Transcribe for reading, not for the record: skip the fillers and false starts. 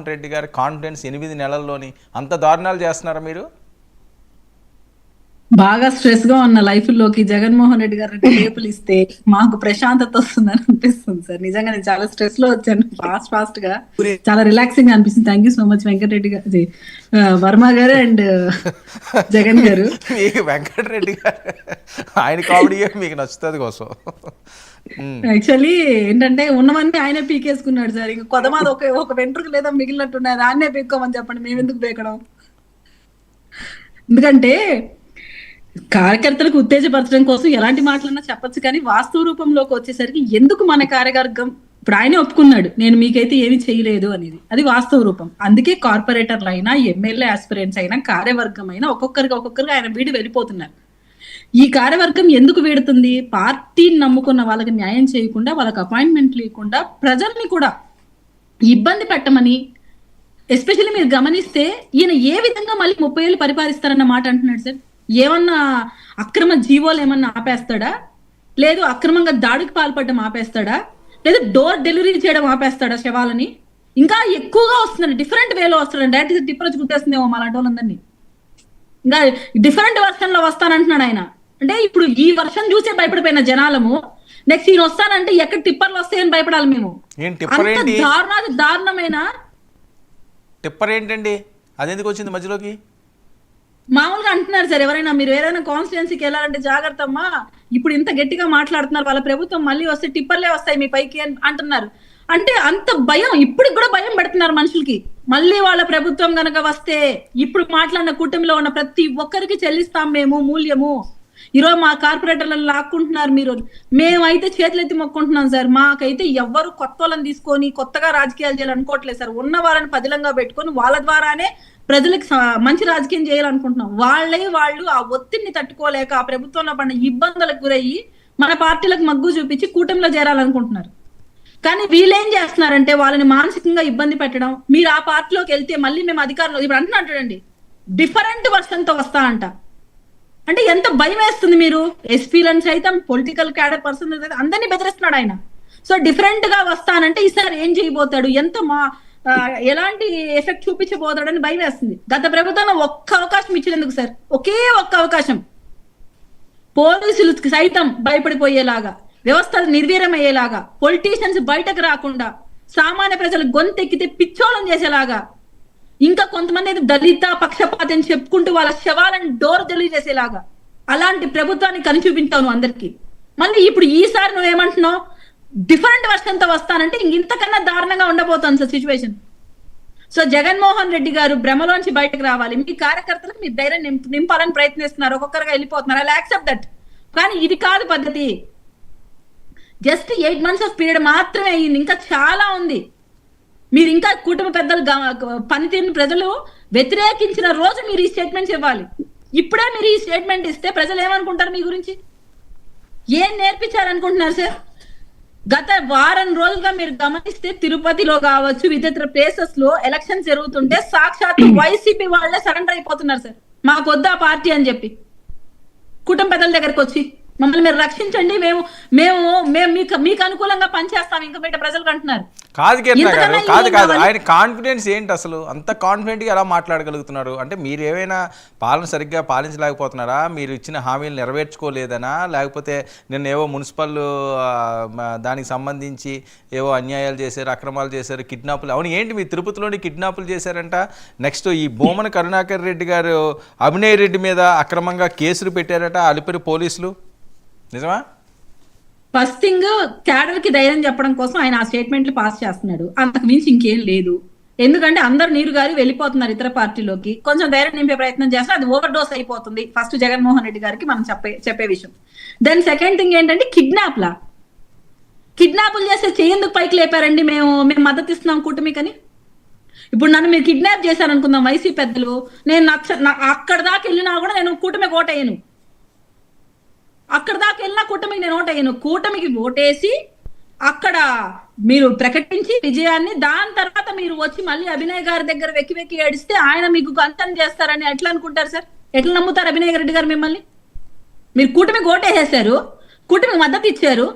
జగన్మోహన్ రెడ్డి గారి కాన్ఫిడెన్స్ 8 నెలల్లోని అంత దారుణాలు చేస్తున్నారా మీరు? బాగా స్ట్రెస్ గా ఉన్న లైఫ్ లోకి జగన్మోహన్ రెడ్డి గారు టేపులు ఇస్తే మాకు ప్రశాంతత వస్తుందని అనిపిస్తుంది సార్. నిజంగా నేను చాలా స్ట్రెస్ లో వచ్చాను. ఫాస్ట్ గా చాలా రిలాక్సింగ్ అనిపిస్తుంది. Thank you so much Venkatareddy garu, Varma గారు అండ్ జగన్ గారు. మీకు వెంకటరెడ్డి గారు ఆయన కామెడీ మీకు నచ్చుతుంది కోసం. యాక్చువల్లీ ఏంటంటే ఉన్నవన్నీ ఆయనే పీకేసుకున్నాడు సార్. ఇంకా కొదమాది ఒక వెంట్రుకు లేదా మిగిలినట్టున్నది, ఆయనే పీక్కోమని చెప్పండి, మేము ఎందుకు పీకడం? ఎందుకంటే కార్యకర్తలకు ఉత్తేజపరచడం కోసం ఎలాంటి మాటలన్నా చెప్పొచ్చు, కానీ వాస్తవ రూపంలోకి వచ్చేసరికి ఎందుకు మన కార్యవర్గం ఇప్పుడు ఆయనే ఒప్పుకున్నాడు, నేను మీకైతే ఏమి చేయలేదు అనేది. అది వాస్తవ రూపం. అందుకే కార్పొరేటర్లు అయినా, ఎమ్మెల్యే ఆస్పిరెంట్స్ అయినా, కార్యవర్గం అయినా ఒక్కొక్కరికి ఆయన వీడి వెళ్ళిపోతున్నారు. ఈ కార్యవర్గం ఎందుకు వీడుతుంది? పార్టీని నమ్ముకున్న వాళ్ళకి న్యాయం చేయకుండా, వాళ్ళకి అపాయింట్మెంట్ లేకుండా ప్రజల్ని కూడా ఇబ్బంది పెట్టమని. ఎస్పెషల్లీ మీరు గమనిస్తే ఈయన ఏ విధంగా మళ్ళీ 30 ఏళ్ళు పరిపాలిస్తారన్న మాట అంటున్నాడు సార్. ఏమన్నా అక్రమ జీవోలు ఏమన్నా ఆపేస్తాడా? లేదు అక్రమంగా దాడికి పాల్పడడం ఆపేస్తాడా? లేదు డోర్ డెలివరీ చేయడం ఆపేస్తాడా శవాలని? ఇంకా ఎక్కువగా వస్తున్నాడు, డిఫరెంట్ వేలో వస్తాడు. డైరెక్ట్ టిప్పర్ వచ్చి గుర్తేస్తుందేమో అలాంటి వాళ్ళందరినీ. ఇంకా డిఫరెంట్ వర్షన్ లో వస్తానంటున్నాడు ఆయన. అంటే ఇప్పుడు ఈ వర్షన్ చూసే భయపడిపోయిన జనాలము, నెక్స్ట్ ఈయన వస్తానంటే ఎక్కడ టిప్పర్లు వస్తాయని భయపడాలి మేము. దారుణమైన టిప్పర్ ఏంటండి? అదెందుకు వచ్చింది మధ్యలోకి? మామూలుగా అంటున్నారు సార్, ఎవరైనా మీరు ఏదైనా కాన్స్టిట్యున్సీకి వెళ్ళాలంటే జాగ్రత్త అమ్మా, ఇప్పుడు ఇంత గట్టిగా మాట్లాడుతున్నారు, వాళ్ళ ప్రభుత్వం మళ్ళీ వస్తే టిప్పర్లే వస్తాయి మీ పైకి అంటున్నారు. అంటే అంత భయం, ఇప్పటికి కూడా భయం పెడుతున్నారు మనుషులకి. మళ్ళీ వాళ్ళ ప్రభుత్వం గనక వస్తే ఇప్పుడు మాట్లాడిన కూటమిలో ఉన్న ప్రతి ఒక్కరికి చెల్లిస్తాం మేము మూల్యము. ఈరోజు మా కార్పొరేటర్లను లాక్కుంటున్నారు మీరు, మేమైతే చేతులెత్తి మొక్కుంటున్నాం సార్. మాకైతే ఎవ్వరు కొత్త వాళ్ళని తీసుకొని కొత్తగా రాజకీయాలు చేయాలనుకోవట్లేదు సార్. ఉన్న వాళ్ళని పదిలంగా పెట్టుకొని వాళ్ళ ద్వారానే ప్రజలకు మంచి రాజకీయం చేయాలనుకుంటున్నాం. వాళ్ళు ఆ ఒత్తిడిని తట్టుకోలేక ఆ ప్రభుత్వంలో పడిన ఇబ్బందులకు గురయ్యి మన పార్టీలకు మగ్గు చూపించి కూటమిలో చేరాలనుకుంటున్నారు. కానీ వీళ్ళేం చేస్తున్నారంటే వాళ్ళని మానసికంగా ఇబ్బంది పెట్టడం. మీరు ఆ పార్టీలోకి వెళ్తే మళ్ళీ మేము అధికారంలో, ఇప్పుడు అంటున్నాడండి డిఫరెంట్ వర్షన్ తో వస్తా అంట. అంటే ఎంత భయం వేస్తుంది. మీరు ఎస్పీలను సైతం, పొలిటికల్ క్యాడర్ పర్సన్ అందరినీ బెదిరిస్తున్నాడు ఆయన. సో డిఫరెంట్ గా వస్తానంటే ఈసారి ఏం చేయబోతాడు, ఎలాంటి ఎఫెక్ట్ చూపించబోతాడని భయం వేస్తుంది. గత ప్రభుత్వంలో ఒక్క అవకాశం ఇచ్చినందుకు సార్, ఒకే ఒక్క అవకాశం, పోలీసులు సైతం భయపడిపోయేలాగా, వ్యవస్థలు నిర్వీర్యమయ్యేలాగా, పొలిటీషియన్స్ బయటకు రాకుండా, సామాన్య ప్రజలు గొంతెక్కితే పిచ్చోళం చేసేలాగా, ఇంకా కొంతమంది అయితే దళిత పక్షపాతం చెప్పుకుంటూ వాళ్ళ శవాలను డోర్ డెలివరీ చేసేలాగా అలాంటి ప్రభుత్వాన్ని కని చూపించావు అందరికి. మళ్ళీ ఇప్పుడు ఈసారి నువ్వేమంటున్నావు, డిఫరెంట్ వర్షన్తో వస్తానంటే ఇంతకన్నా దారుణంగా ఉండబోతుంది sir situation. So Jaganmohan Reddy గారు భ్రమలోంచి బయటకు రావాలి. మీ కార్యకర్తలకు మీరు ధైర్యం నింపాలని ప్రయత్నిస్తున్నారు, ఒక్కొక్కరుగా వెళ్ళిపోతున్నారు. I accept that. కానీ ఇది కాదు పద్ధతి. జస్ట్ 8 months ఆఫ్ పీరియడ్ మాత్రమే అయ్యింది, ఇంకా చాలా ఉంది. మీరు ఇంకా కుటుంబ పెద్దలు పనితీరుని ప్రజలు వ్యతిరేకించిన రోజు మీరు ఈ స్టేట్మెంట్స్ ఇవ్వాలి. ఇప్పుడే మీరు ఈ స్టేట్మెంట్ ఇస్తే ప్రజలు ఏమనుకుంటారు మీ గురించి? ఏం నేర్పించారనుకుంటున్నారు సార్? గత వారం రోజులుగా మీరు గమనిస్తే తిరుపతిలో కావచ్చు, ఇతర ప్లేసెస్ లో ఎలక్షన్ జరుగుతుంటే సాక్షాత్ వైసీపీ వాళ్ళే సరెండర్ అయిపోతున్నారు సార్. మాకు వద్దా పార్టీ అని చెప్పి కుటుంబ పెద్దల దగ్గరకు వచ్చి మమ్మల్ని మీరు రక్షించండి, మేము మీకు అనుకూలంగా పనిచేస్తాం ఇంకా బయట ప్రజలకు అంటున్నారు. కాదు ఆయన కాన్ఫిడెన్స్ ఏంటి అసలు? అంత కాన్ఫిడెంట్గా ఎలా మాట్లాడగలుగుతున్నారు? అంటే మీరు ఏమైనా పాలన సరిగ్గా పాలించలేకపోతున్నారా? మీరు ఇచ్చిన హామీలు నెరవేర్చుకోలేదనా? లేకపోతే నిన్న ఏవో మున్సిపల్ దానికి సంబంధించి ఏవో అన్యాయాలు చేశారు, అక్రమాలు చేశారు, కిడ్నాపులు, అవును ఏంటి మీ తిరుపతిలోని కిడ్నాపులు చేశారంట. నెక్స్ట్ ఈ భూమన కరుణాకర్ రెడ్డి గారు అభినయ్ రెడ్డి మీద అక్రమంగా కేసులు పెట్టారట అలిపిరి పోలీసులు, నిజమా? ఫస్ట్ థింగ్ క్యాడర్ కి ధైర్యం చెప్పడం కోసం ఆయన ఆ స్టేట్మెంట్లు పాస్ చేస్తున్నాడు, అంతకు మించి ఇంకేం లేదు. ఎందుకంటే అందరు నీరు గారి వెళ్ళిపోతున్నారు ఇతర పార్టీలోకి, కొంచెం ధైర్యం నింపే ప్రయత్నం చేస్తే అది ఓవర్ డోస్ అయిపోతుంది. ఫస్ట్ జగన్మోహన్ రెడ్డి గారికి మనం చెప్పే విషయం. దెన్ సెకండ్ థింగ్ ఏంటంటే కిడ్నాపులు చేస్తే చేయందుకు పైకి లేపారండి. మేము మద్దతు ఇస్తున్నాం కూటమికని. ఇప్పుడు నన్ను మీరు కిడ్నాప్ చేశారనుకుందాం వైసీపీ పెద్దలు, నేను అక్కడ దాకా వెళ్ళినా కూడా నేను కూటమికి ఓటయ్యాను, అక్కడ దాకా వెళ్ళినా కూటమికి నేను ఓటయ్యాను. కూటమికి ఓటేసి అక్కడ మీరు ప్రకటించి విజయాన్ని, దాని తర్వాత మీరు వచ్చి మళ్ళీ అభినయ్ గారి దగ్గర వెక్కి ఏడిస్తే ఆయన మీకు అంతం చేస్తారని ఎట్లా అనుకుంటారు సార్? ఎట్లా నమ్ముతారు అభినయ్ రెడ్డి గారు మిమ్మల్ని? మీరు కూటమికి ఓటేసేసారు, కూటమికి మద్దతు ఇచ్చారు,